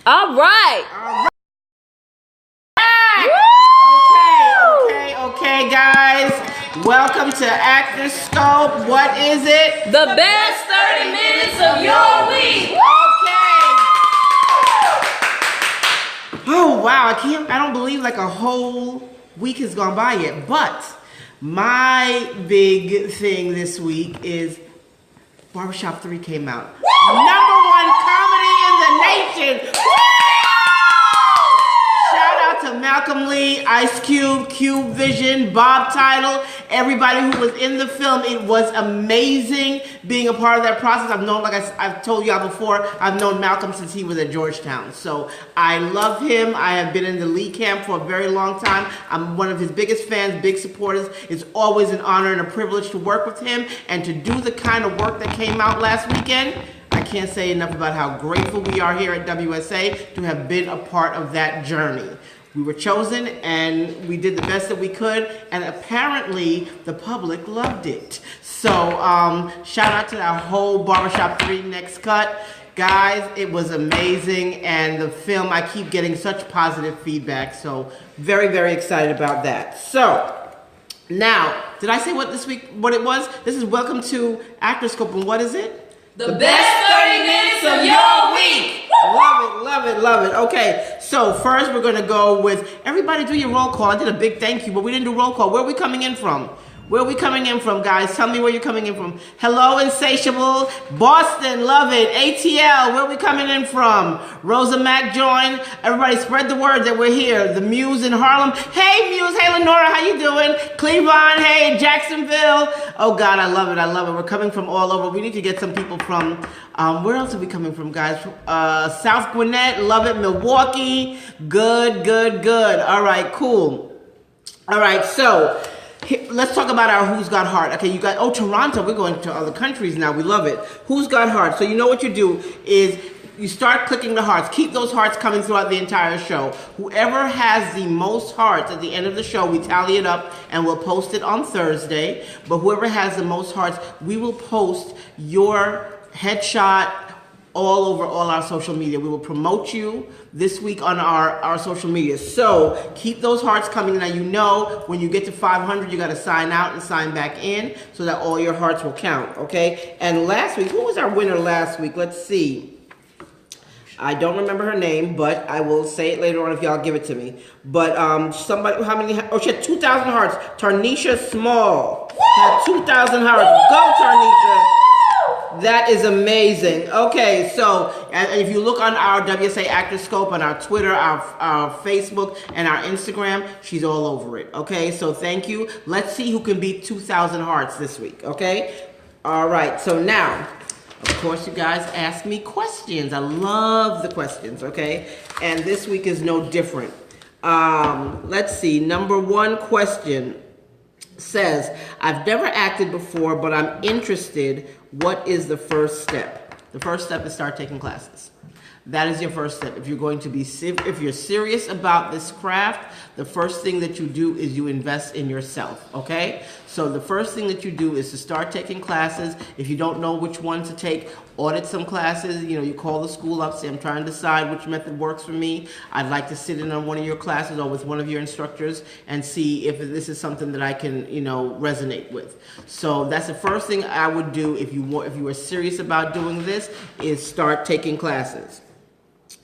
All right. All right. Okay, guys. Welcome to ActorScope. What is it? The best 30 minutes of your week. Okay. Oh wow, I don't believe like a whole week has gone by yet. But my big thing this week is Barbershop 3 came out. #1 comedy in the nation. Shout out to Malcolm Lee, Ice Cube, Cube Vision, Bob Title, everybody who was in the film. It was amazing being a part of that process. I've known, like I've told y'all before, I've known Malcolm since he was at Georgetown. So I love him. I have been in the Lee camp for a very long time. I'm one of his biggest fans, big supporters. It's always an honor and a privilege to work with him and to do the kind of work that came out last weekend. I can't say enough about how grateful we are here at WSA to have been a part of that journey. We were chosen and we did the best that we could, and apparently the public loved it. So shout out to that whole Barbershop 3 Next Cut. Guys, it was amazing, and the film, I keep getting such positive feedback, so very, very excited about that. So, now, did I say what it was? This is Welcome to ActorScope, and what is it? The best 30 minutes of your week. Love it, love it, love it. Okay, so first we're gonna go with, everybody do your roll call. I did a big thank you, but we didn't do roll call. Where are we coming in from? Where are we coming in from, guys? Tell me where you're coming in from. Hello, Insatiable. Boston, love it. ATL, where are we coming in from? Rosa Mac joined. Everybody spread the word that we're here. The Muse in Harlem. Hey, Muse. Hey, Lenora, how you doing? Cleveland, hey, Jacksonville. Oh, God, I love it. I love it. We're coming from all over. We need to get some people from, where else are we coming from, guys? South Gwinnett, love it. Milwaukee, good, good, good. All right, cool. All right, so let's talk about our Who's Got Heart. Okay, you got, oh, Toronto, we're going to other countries now. We love it. Who's Got Heart? So you know what you do is you start clicking the hearts. Keep those hearts coming throughout the entire show. Whoever has the most hearts at the end of the show, we tally it up and we'll post it on Thursday. But whoever has the most hearts, we will post your headshot all over all our social media. We will promote you this week on our social media. So keep those hearts coming. Now you know when you get to 500, you got to sign out and sign back in so that all your hearts will count, okay? And last week, who was our winner last week? Let's see. I don't remember her name, but I will say it later on if y'all give it to me. But somebody, how many? Oh, she had 2,000 hearts. Tarnisha Small had 2,000 hearts. Go, Tarnisha. That is amazing. Okay, so and if you look on our WSA ActorScope, on our Twitter, our Facebook, and our Instagram, she's all over it. Okay, so thank you. Let's see who can beat 2,000 hearts this week. Okay, all right. So now, of course, you guys ask me questions. I love the questions. Okay, and this week is no different. Let's see. Number 1 question says, I've never acted before, but I'm interested. What is the first step? The first step is start taking classes. That is your first step. If you're going to be, if you're serious about this craft, the first thing that you do is you invest in yourself, okay? So the first thing that you do is to start taking classes. If you don't know which one to take, audit some classes. You know, you call the school up, say, I'm trying to decide which method works for me. I'd like to sit in on one of your classes or with one of your instructors and see if this is something that I can, you know, resonate with. So that's the first thing I would do if you are serious about doing this, is start taking classes.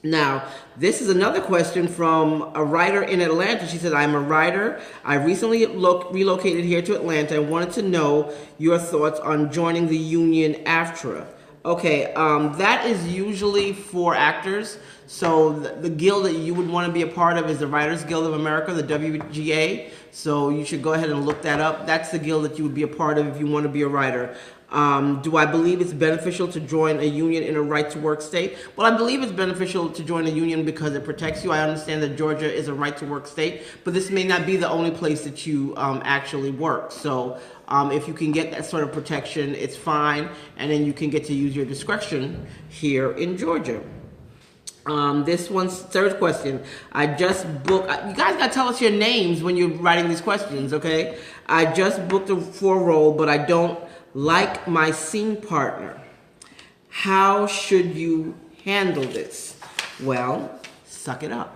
Now, this is another question from a writer in Atlanta. She said, I'm a writer. I recently relocated here to Atlanta and wanted to know your thoughts on joining the union AFTRA. Okay, that is usually for actors. So the guild that you would want to be a part of is the Writers Guild of America, the WGA. So you should go ahead and look that up. That's the guild that you would be a part of if you want to be a writer. Do I believe it's beneficial to join a union in a right-to-work state? Well, I believe it's beneficial to join a union because it protects you. I understand that Georgia is a right-to-work state, but this may not be the only place that you actually work. So if you can get that sort of protection, it's fine, and then you can get to use your discretion here in Georgia. This one's third question. I just booked, you guys gotta tell us your names when you're writing these questions, okay? I just booked for a role, but I don't like my scene partner. How should you handle this? Well, suck it up.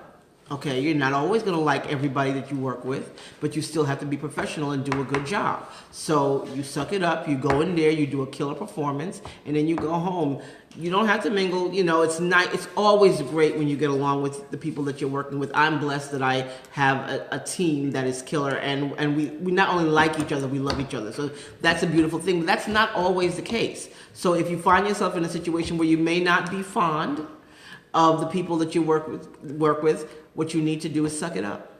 Okay, you're not always going to like everybody that you work with, but you still have to be professional and do a good job. So you suck it up, you go in there, you do a killer performance, and then you go home. You don't have to mingle. You know, it's always great when you get along with the people that you're working with. I'm blessed that I have a team that is killer, and we not only like each other, we love each other. So that's a beautiful thing, but that's not always the case. So if you find yourself in a situation where you may not be fond of the people that you work with, what you need to do is suck it up.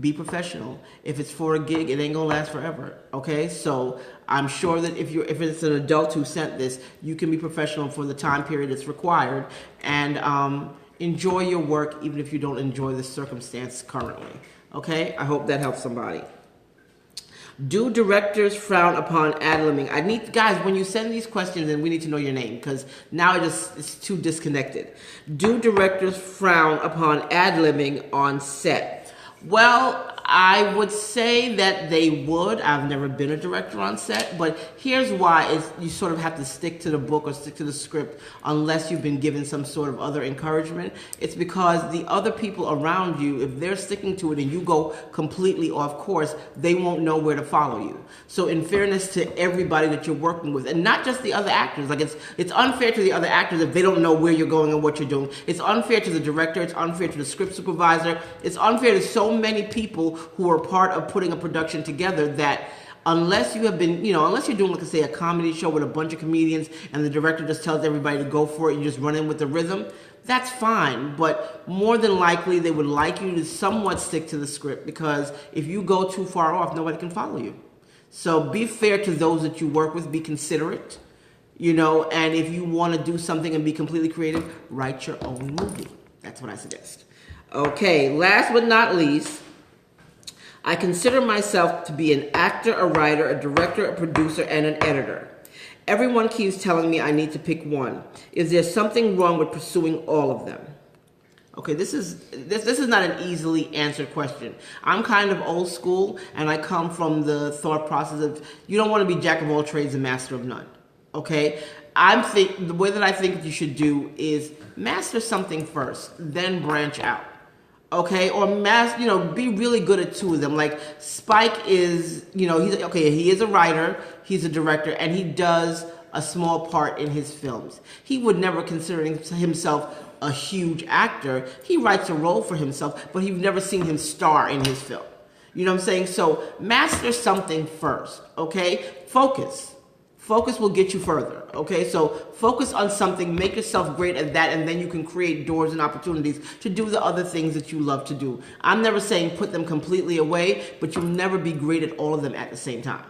Be professional. If it's for a gig, it ain't gonna last forever. Okay, so I'm sure that if it's an adult who sent this, you can be professional for the time period it's required, and enjoy your work even if you don't enjoy the circumstance currently. Okay, I hope that helps somebody. Do directors frown upon ad-libbing? I need, guys, when you send these questions in, we need to know your name, because now it's too disconnected. Do directors frown upon ad-libbing on set? Well, I would say that they would. I've never been a director on set, but here's why. You sort of have to stick to the book or stick to the script unless you've been given some sort of other encouragement. It's because the other people around you, if they're sticking to it and you go completely off course, they won't know where to follow you. So in fairness to everybody that you're working with, and not just the other actors, like it's unfair to the other actors if they don't know where you're going and what you're doing. It's unfair to the director, it's unfair to the script supervisor, it's unfair to so many people who are part of putting a production together, that unless you have been, unless you're doing, like I say, a comedy show with a bunch of comedians and the director just tells everybody to go for it and you just run in with the rhythm, that's fine. But more than likely, they would like you to somewhat stick to the script, because if you go too far off, nobody can follow you. So be fair to those that you work with, be considerate, and if you want to do something and be completely creative, write your own movie. That's what I suggest. Okay, last but not least, I consider myself to be an actor, a writer, a director, a producer, and an editor. Everyone keeps telling me I need to pick one. Is there something wrong with pursuing all of them? Okay, this is not an easily answered question. I'm kind of old school, and I come from the thought process of you don't want to be jack of all trades and master of none. Okay, the way that I think you should do is master something first, then branch out. Okay, or be really good at two of them. Like Spike is, he is a writer, he's a director, and he does a small part in his films. He would never consider himself a huge actor. He writes a role for himself, but you've never seen him star in his film. You know what I'm saying? So master something first, okay? Focus. Focus will get you further, okay? So focus on something, make yourself great at that, and then you can create doors and opportunities to do the other things that you love to do. I'm never saying put them completely away, but you'll never be great at all of them at the same time.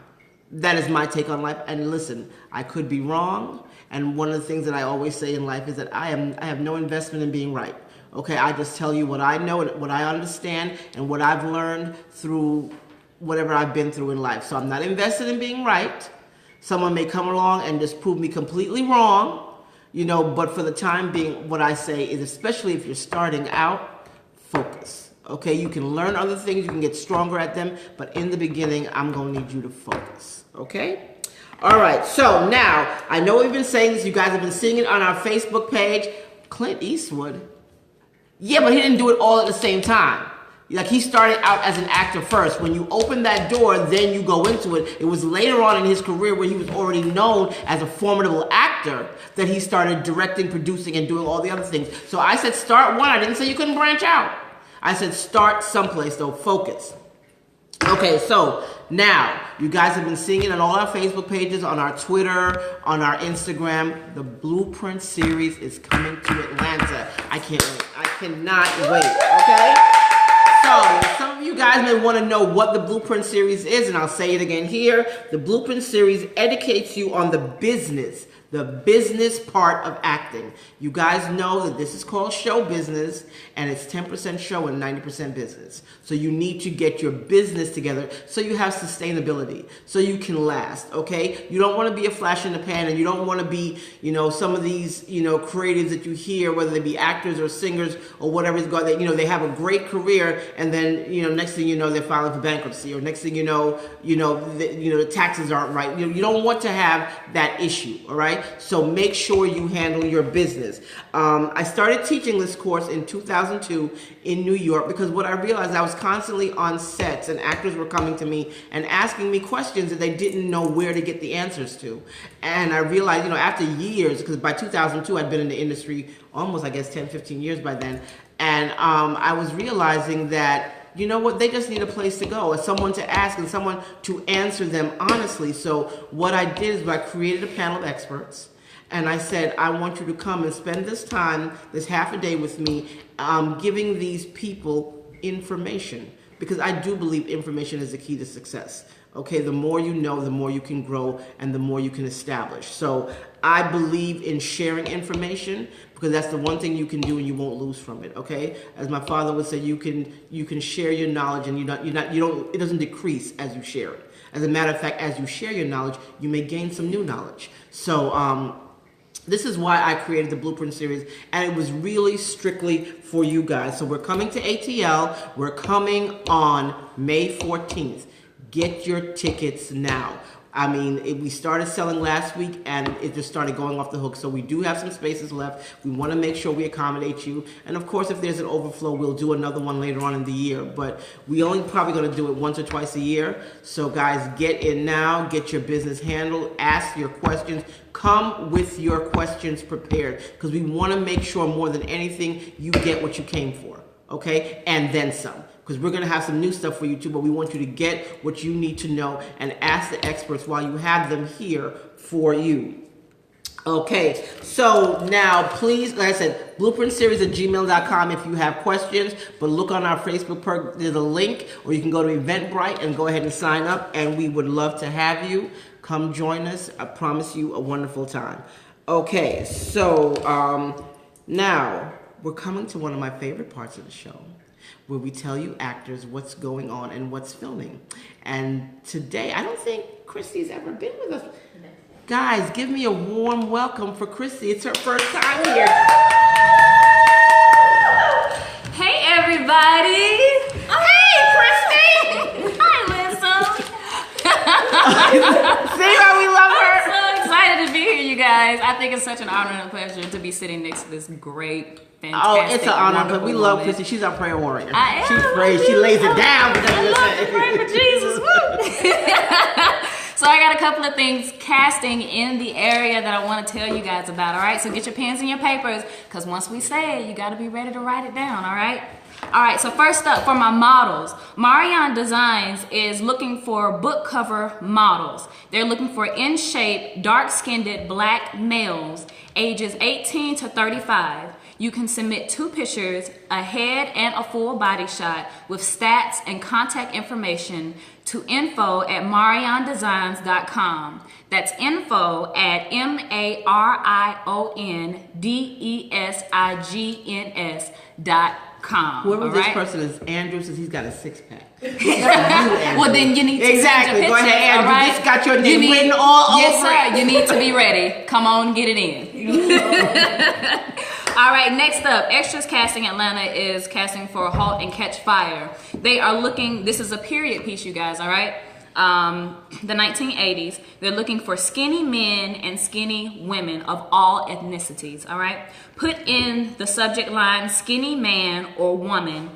That is my take on life. And listen, I could be wrong, and one of the things that I always say in life is that I have no investment in being right. Okay, I just tell you what I know and what I understand and what I've learned through whatever I've been through in life. So I'm not invested in being right. Someone may come along and just prove me completely wrong, but for the time being, what I say is, especially if you're starting out, focus. Okay, you can learn other things, you can get stronger at them, but in the beginning, I'm going to need you to focus. Okay? All right, so now, I know we've been saying this, you guys have been seeing it on our Facebook page. Clint Eastwood. Yeah, but he didn't do it all at the same time. Like, he started out as an actor first. When you open that door, then you go into it. It was later on in his career, where he was already known as a formidable actor, that he started directing, producing, and doing all the other things. So I said start one. I didn't say you couldn't branch out. I said start someplace, though. Focus. Okay, so now, you guys have been seeing it on all our Facebook pages, on our Twitter, on our Instagram. The Blueprint series is coming to Atlanta. I can't wait. I cannot wait, okay? So, some of you guys may want to know what the Blueprint series is, and I'll say it again here. The Blueprint series educates you on the business part of acting. You guys know that this is called show business, and it's 10% show and 90% business. So you need to get your business together so you have sustainability, so you can last, okay? You don't want to be a flash in the pan, and you don't want to be, some of these, creatives that you hear, whether they be actors or singers or whatever it's got, that, they have a great career, and then, next thing you know, they're filing for bankruptcy, or next thing you know, the taxes aren't right. You don't want to have that issue, all right? So make sure you handle your business. I started teaching this course in 2002 in New York because what I realized, I was constantly on sets and actors were coming to me and asking me questions that they didn't know where to get the answers to. And I realized, after years, because by 2002 I'd been in the industry almost, I guess, 10, 15 years by then. And I was realizing that, you know what, they just need a place to go, someone to ask and someone to answer them honestly. So what I did is I created a panel of experts and I said, I want you to come and spend this time, this half a day with me, giving these people information, because I do believe information is the key to success. Okay, the more you know, the more you can grow and the more you can establish. So I believe in sharing information because that's the one thing you can do and you won't lose from it. Okay, as my father would say, you can share your knowledge and it doesn't decrease as you share it. As a matter of fact, as you share your knowledge, you may gain some new knowledge. So this is why I created the Blueprint series, and it was really strictly for you guys. So we're coming to ATL. We're coming on May 14th. Get your tickets now. I mean, we started selling last week and it just started going off the hook. So we do have some spaces left. We want to make sure we accommodate you. And of course, if there's an overflow, we'll do another one later on in the year. But we only probably going to do it once or twice a year. So guys, get in now, get your business handled, ask your questions. Come with your questions prepared because we want to make sure more than anything, you get what you came for. Okay? And then some. Because we're going to have some new stuff for you too, but we want you to get what you need to know and ask the experts while you have them here for you. Okay, so now please, like I said, blueprintseries@gmail.com if you have questions, but look on our Facebook, there's a link, or you can go to Eventbrite and go ahead and sign up, and we would love to have you. Come join us. I promise you a wonderful time. Okay, so now we're coming to one of my favorite parts of the show, where we tell you actors what's going on and what's filming. And today, I don't think Christy's ever been with us. Guys, give me a warm welcome for Christy. It's her first time here. Hey, everybody. Hey, Christy. Hi, Lisa. See how we love her? I'm so excited to be here, you guys. I think it's such an honor and a pleasure to be sitting next to this great, fantastic, Oh, it's an honor, but we love woman. Christy. She's our prayer warrior. I am. She prays. She lays it down. I love to pray for Jesus. Woo. So I got a couple of things casting in the area that I want to tell you guys about, all right? So get your pens and your papers, because once we say it, you got to be ready to write it down, all right? All right, so first up, for my models, Marion Designs is looking for book cover models. They're looking for in-shape, dark-skinned black males, ages 18 to 35. You can submit 2 pictures, a head and a full body shot with stats and contact information to info@mariondesigns.com. That's info@mariondesigns.com. Whoever this person is, Andrew says he's got a 6-pack. Well, then you need to exactly. send Go your pictures, ahead, Andrew. all right? Just got your name written all yes, over. Yes, sir. You need to be ready. Come on, get it in. All right, next up, Extras Casting Atlanta is casting for Halt and Catch Fire. They are looking, this is a period piece, you guys, all right? The 1980s. They're looking for skinny men and skinny women of all ethnicities, all right? Put in the subject line, skinny man or woman,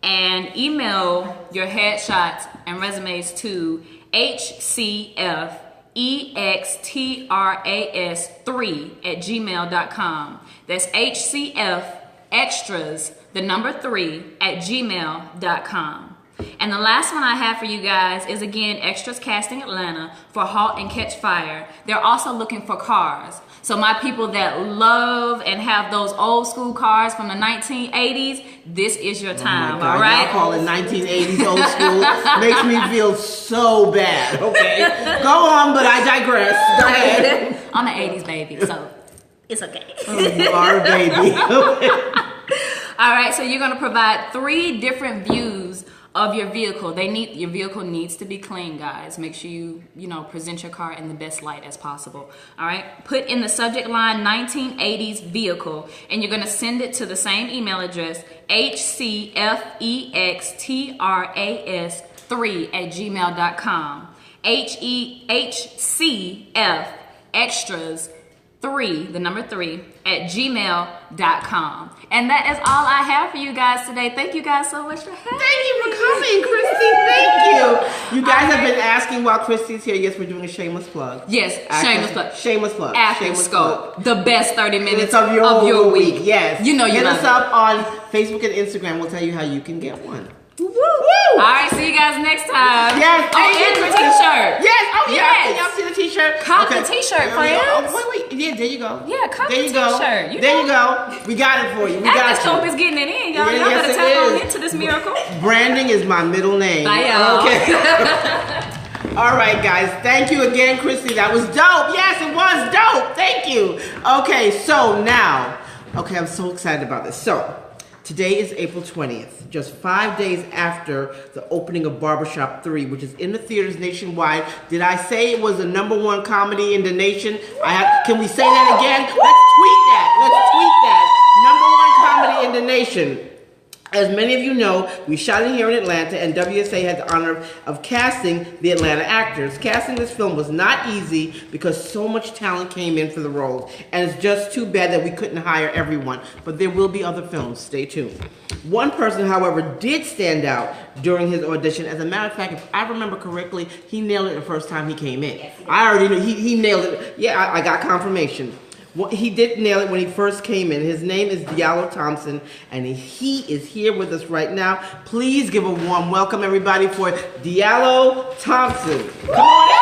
and email your headshots and resumes to hcfextras3@gmail.com. That's hcfextras3@gmail.com. And the last one I have for you guys is, again, Extras Casting Atlanta for Halt and Catch Fire. They're also looking for cars. So my people that love and have those old school cars from the 1980s, this is your time, God, all right? y'all calling 1980s old school makes me feel so bad. Okay, go on, but I digress. Go ahead. I'm an 80s baby, so it's okay. Oh, you are a baby. All right, so you're going to provide 3 different views of your vehicle. Your vehicle needs to be clean, guys. Make sure you present your car in the best light as possible. All right, put in the subject line 1980s vehicle, and you're going to send it to the same email address, hcfextras3@gmail.com. HCF extras the number 3, at gmail.com. And that is all I have for you guys today. Thank you guys so much for having me. Thank you for coming, Christy. Thank you. You guys have been asking while Christy's here. Yes, we're doing a shameless plug. Yes, shameless plug. Shameless plug. ActorScope, the best 30 minutes of your week. Yes. You know you Hit love us up on Facebook and Instagram. We'll tell you how you can get one. Woo! All right, see you guys next time. Yes, and the t-shirt. Yes, oh yeah, Yes. y'all see the t-shirt? Cop the t-shirt, friends. Oh, wait, yeah, there you go. Yeah, cop there the you go. t-shirt. There you go. We got it for you. We got ActorScope you. is getting it in, y'all. Yeah, Y'all yes, better it tap on is. into this miracle. Branding is my middle name. Bye, y'all. Okay. All right, guys. Thank you again, Christy. That was dope. Yes, it was dope. Thank you. Okay, so now, I'm so excited about this. So, today is April 20th, just 5 days after the opening of Barbershop 3, which is in the theaters nationwide. Did I say it was the #1 comedy in the nation? Can we say that again? Let's tweet that. #1 comedy in the nation. As many of you know, we shot it here in Atlanta, and WSA had the honor of casting the Atlanta actors. Casting this film was not easy because so much talent came in for the roles, and it's just too bad that we couldn't hire everyone. But there will be other films. Stay tuned. One person, however, did stand out during his audition. As a matter of fact, if I remember correctly, he nailed it the first time he came in. I already knew he nailed it. Yeah, I got confirmation. Well, he did nail it when he first came in. His name is Diallo Thompson, and he is here with us right now. Please give a warm welcome, everybody, for Diallo Thompson. Come on in.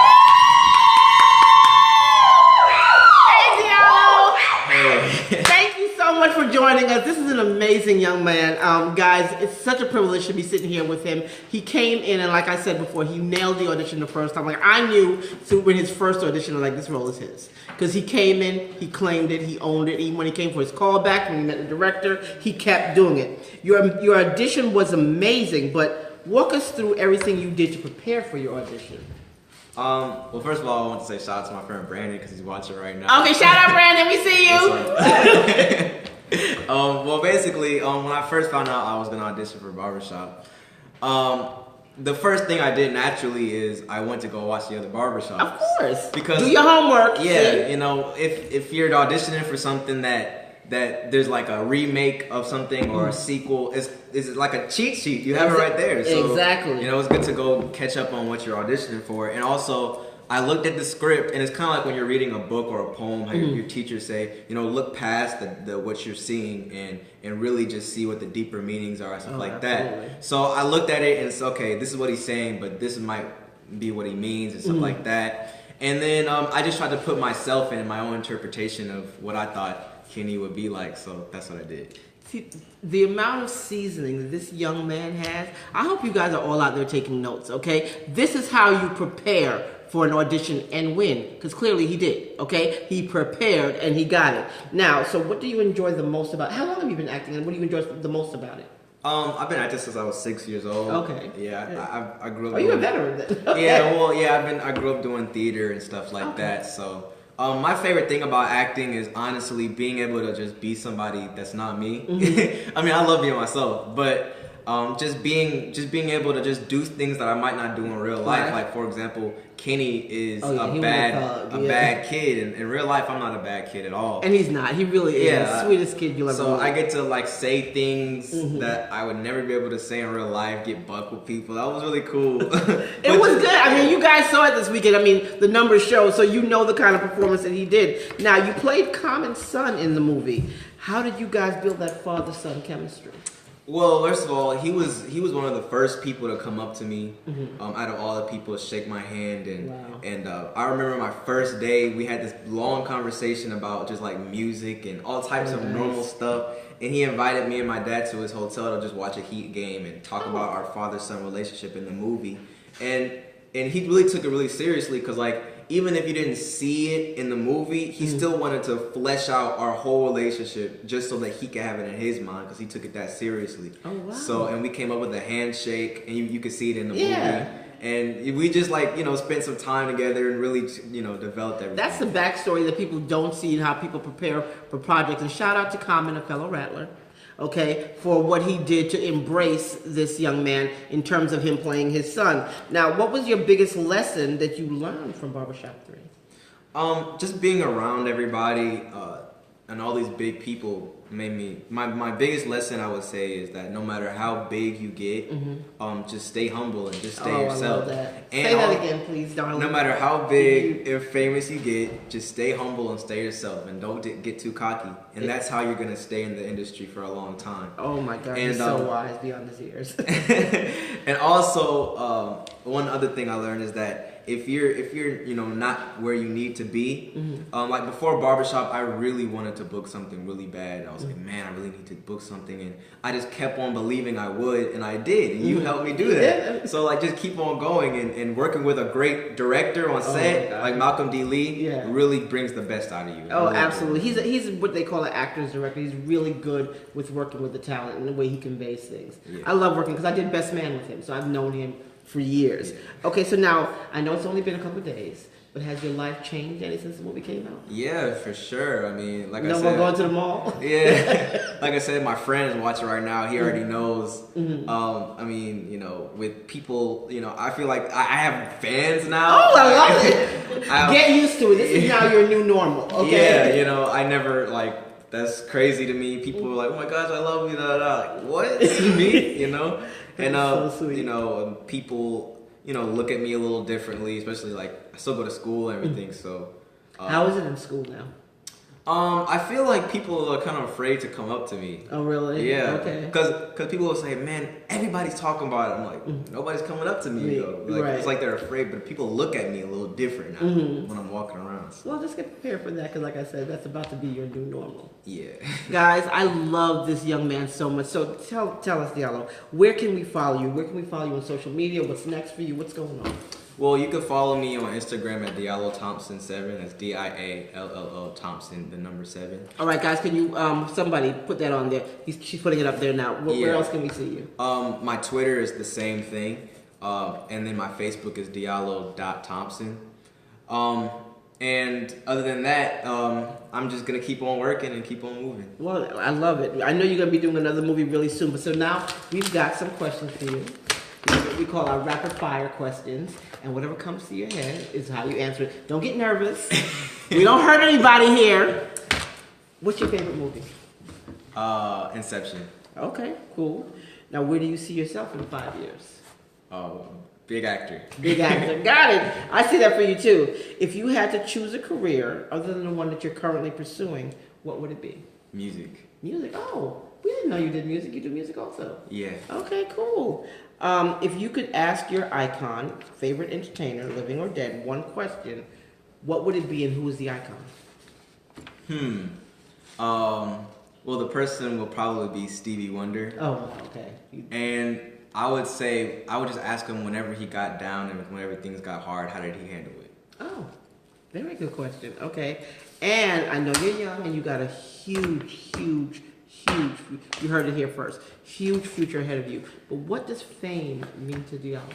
Hey, Diallo. Hey. Thank you so much for joining us. This is an amazing young man. Guys, it's such a privilege to be sitting here with him. He came in, and like I said before, he nailed the audition the first time. Like, I knew when his first audition, like, this role is his. Because he came in, he claimed it, he owned it. Even when he came for his callback, when he met the director, he kept doing it. Your audition was amazing, but walk us through everything you did to prepare for your audition. Well, first of all, I want to say shout out to my friend Brandon because he's watching right now. Okay, shout out Brandon, we see you. Well, basically, when I first found out I was going to audition for Barbershop, the first thing I did naturally is I went to go watch the other barbershops. Of course. Because do your homework. Yeah, see? you know, if you're auditioning for something that there's like a remake of something or a sequel, it's like a cheat sheet. You have it right there. So, exactly. You know, it's good to go catch up on what you're auditioning for. And also, I looked at the script, and it's kind of like when you're reading a book or a poem, how your teachers say, you know, look past the what you're seeing and really just see what the deeper meanings are and stuff like absolutely. that. So I looked at it and it's okay, this is what he's saying, but this might be what he means and stuff like that. And then I just tried to put myself in my own interpretation of what I thought Kenny would be like, so that's what I did. See, the amount of seasoning that this young man has, I hope you guys are all out there taking notes, okay? This is how you prepare for an audition and win, because clearly he did, okay? He prepared and he got it. Now, so what do you enjoy the most about, how long have you been acting and what do you enjoy the most about it? I've been acting since I was 6 years old. Okay. Yeah, I grew up. Are you a veteran then? Okay. Yeah, well, yeah, I grew up doing theater and stuff like that, so. My favorite thing about acting is honestly being able to just be somebody that's not me. I mean, I love being myself, but just being able to just do things that I might not do in real life. Right. Like, for example, Kenny is he a bad kid, and in real life, I'm not a bad kid at all. And he's not. He really is the sweetest kid you'll ever So meet. I get to like say things that I would never be able to say in real life, get buck with people. That was really cool. It was good. I mean, you guys saw it this weekend. I mean, the numbers show, so you know the kind of performance that he did. Now, you played Common's son in the movie. How did you guys build that father-son chemistry? Well, first of all, he was one of the first people to come up to me out of all the people to shake my hand, and I remember my first day we had this long conversation about just like music and all types of normal stuff, and he invited me and my dad to his hotel to just watch a Heat game and talk about our father-son relationship in the movie, and he really took it really seriously because like even if you didn't see it in the movie, he still wanted to flesh out our whole relationship just so that he could have it in his mind because he took it that seriously. Oh, wow. So, and we came up with a handshake, and you could see it in the movie. And we just like, you know, spent some time together and really, you know, developed everything. That's the backstory that people don't see and how people prepare for projects. And shout out to Common, a fellow Rattler, okay, for what he did to embrace this young man in terms of him playing his son. Now, what was your biggest lesson that you learned from Barbershop 3? Just being around everybody and all these big people made me. My biggest lesson I would say is that no matter how big you get, just stay humble and just stay yourself. I love that. And say that again, please, darling. No matter how big and famous you get, just stay humble and stay yourself, and don't get too cocky. And that's how you're gonna stay in the industry for a long time. Oh my God, he's so wise beyond his years. And also, one other thing I learned is that if you're not where you need to be, like before barbershop, I really wanted to book something really bad. I was like, man, I really need to book something, and I just kept on believing I would, and I did, and you helped me do that. So like, just keep on going and working with a great director on set, like Malcolm D. Lee, really brings the best out of you. Oh, absolutely. He's what they call an actor's director. He's really good with working with the talent and the way he conveys things. Yeah. I love working because I did Best Man with him, so I've known him for years. Okay, so now I know it's only been a couple of days, but has your life changed any since the movie came out? Yeah, for sure. I mean, like I said, no more going to the mall. Yeah, like I said, my friend is watching right now. He already knows. I mean, with people, I feel like I have fans now. Oh, I love it. Get used to it. This is now your new normal. Okay. Yeah, I never that's crazy to me. People are like, "Oh my gosh, I love you." Like, what? Me? And so sweet. People look at me a little differently, especially like I still go to school and everything. So how is it in school now? I feel like people are kind of afraid to come up to me. Oh, really? Yeah. Okay. Because people will say, man, everybody's talking about it. I'm like, nobody's coming up to me. Like, it's like they're afraid, but people look at me a little different now when I'm walking around. So. Well, just get prepared for that, because like I said, that's about to be your new normal. Yeah. Guys, I love this young man so much. So tell us, Diallo, where can we follow you? Where can we follow you on social media? What's next for you? What's going on? Well, you can follow me on Instagram at Diallo Thompson 7. That's DIALLO Thompson, the number 7. All right, guys, can you somebody put that on there? She's putting it up there now. Where else can we see you? My Twitter is the same thing, and then my Facebook is Diallo.Thompson. And other than that, I'm just gonna keep on working and keep on moving. Well, I love it. I know you're gonna be doing another movie really soon, but so now we've got some questions for you. We call our rapid fire questions, and whatever comes to your head is how you answer it. Don't get nervous. We don't hurt anybody here. What's your favorite movie? Inception. Okay, cool. Now, where do you see yourself in 5 years? Big actor. Big actor. Got it. I see that for you too. If you had to choose a career other than the one that you're currently pursuing, what would it be? Music. Music. Oh, we didn't know you did music. You do music also. Yeah. Okay, cool. If you could ask your icon, favorite entertainer, living or dead, one question, what would it be and who is the icon? Well, the person will probably be Stevie Wonder. Oh, okay. And I would just ask him whenever he got down and whenever things got hard, how did he handle it? Oh, very good question. Okay. And I know you're young and you got a huge, you heard it here first, huge future ahead of you. But what does fame mean to Diallo?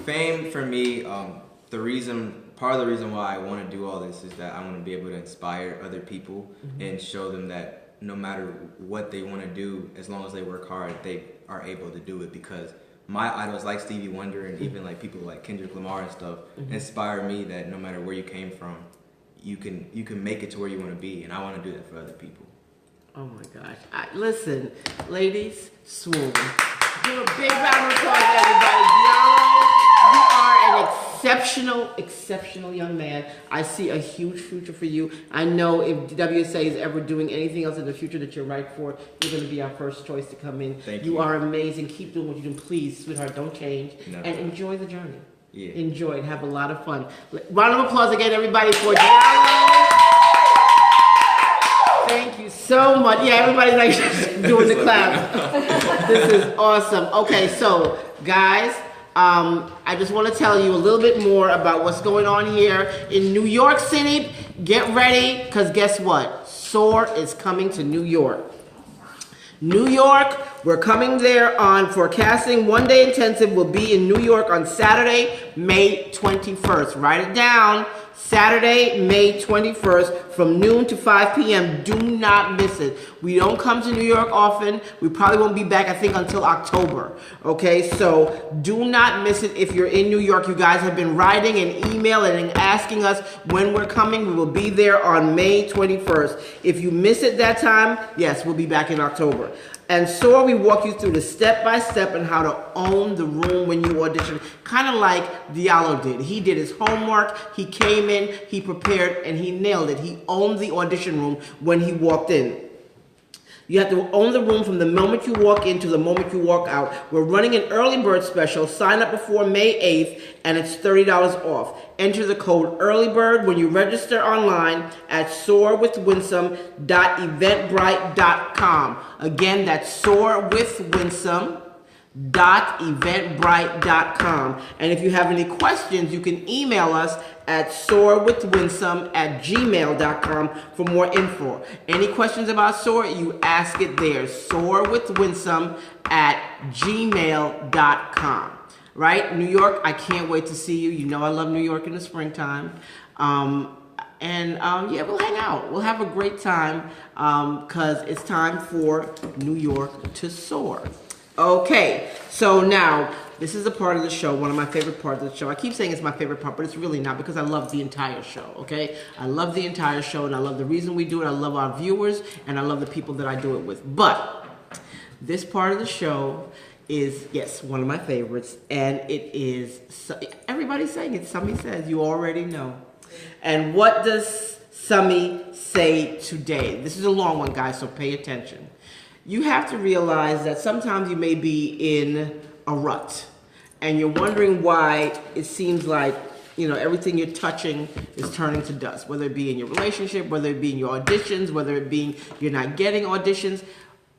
Fame for me, part of the reason why I want to do all this is that I want to be able to inspire other people and show them that no matter what they want to do, as long as they work hard, they are able to do it. Because my idols like Stevie Wonder and even like people like Kendrick Lamar and stuff inspire me that no matter where you came from, you can make it to where you want to be, and I want to do that for other people. Oh my gosh! Listen, ladies, swoon. Give a big round of applause, everybody. Diallo, you are an exceptional young man. I see a huge future for you. I know if WSA is ever doing anything else in the future that you're right for, you're going to be our first choice to come in. Thank you. You are amazing. Keep doing what you do. Please, sweetheart, don't change. No. And enjoy the journey. Yeah. Enjoy it. Have a lot of fun. Round of applause again, everybody, for Diallo. Thank you so much. Yeah, everybody's like doing the clap. This is awesome. Okay, so guys, I just want to tell you a little bit more about what's going on here in New York City. Get ready, because guess what? SOAR is coming to New York. New York, we're coming there for casting. One day intensive will be in New York on Saturday, May 21st. Write it down. Saturday, May 21st from noon to 5 p.m. Do not miss it. We don't come to New York often. We probably won't be back, I think, until October. Okay, so do not miss it if you're in New York. You guys have been writing and emailing and asking us when we're coming. We will be there on May 21st. If you miss it that time, yes, we'll be back in October. And so we walk you through the step-by-step and how to own the room when you audition, kind of like Diallo did. He did his homework, he came in, he prepared, and he nailed it. He owned the audition room when he walked in. You have to own the room from the moment you walk in to the moment you walk out. We're running an early bird special. Sign up before May 8th, and it's $30 off. Enter the code EARLYBIRD when you register online at soarwithwinsome.eventbrite.com. Again, that's soarwithwinsome.eventbrite.com. And if you have any questions, you can email us at soarwithwinsome@gmail.com for more info. Any questions about SOAR, you ask it there. soarwithwinsome@gmail.com. Right? New York, I can't wait to see you. You know I love New York in the springtime. Yeah, we'll hang out. We'll have a great time because it's time for New York to soar. Okay, so now this is a part of the show, one of my favorite parts of the show. I keep saying it's my favorite part, but it's really not because I love the entire show, okay? I love the entire show, and I love the reason we do it. I love our viewers, and I love the people that I do it with. But this part of the show is, yes, one of my favorites, and it is, everybody's saying it. Sami says, you already know. And what does Sami say today? This is a long one, guys, so pay attention. You have to realize that sometimes you may be in a rut and you're wondering why it seems like, you know, everything you're touching is turning to dust, whether it be in your relationship, whether it be in your auditions, whether it be you're not getting auditions.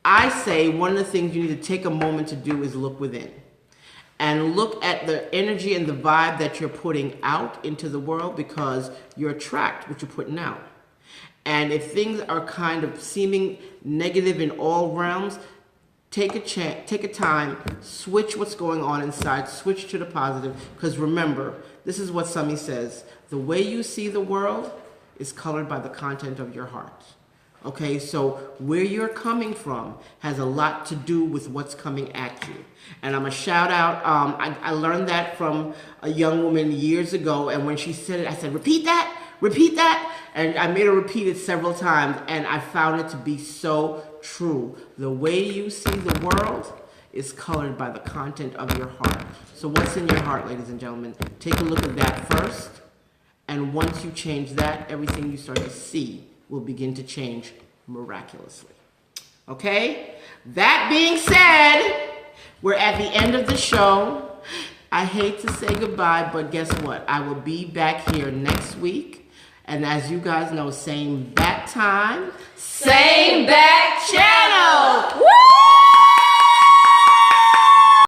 I say one of the things you need to take a moment to do is look within and look at the energy and the vibe that you're putting out into the world, because you attract what you're putting out. And if things are kind of seeming negative in all realms, take a time, switch what's going on inside, switch to the positive. Because remember, this is what Sami says: the way you see the world is colored by the content of your heart. Okay, so where you're coming from has a lot to do with what's coming at you. And I'm a shout out. I learned that from a young woman years ago, and when she said it, I said, repeat that. And I made her repeat it several times, and I found it to be so true. The way you see the world is colored by the content of your heart. So what's in your heart, ladies and gentlemen? Take a look at that first, and once you change that, everything you start to see will begin to change miraculously. Okay? That being said, we're at the end of the show. I hate to say goodbye, but guess what? I will be back here next week. And as you guys know, same bat time, same bat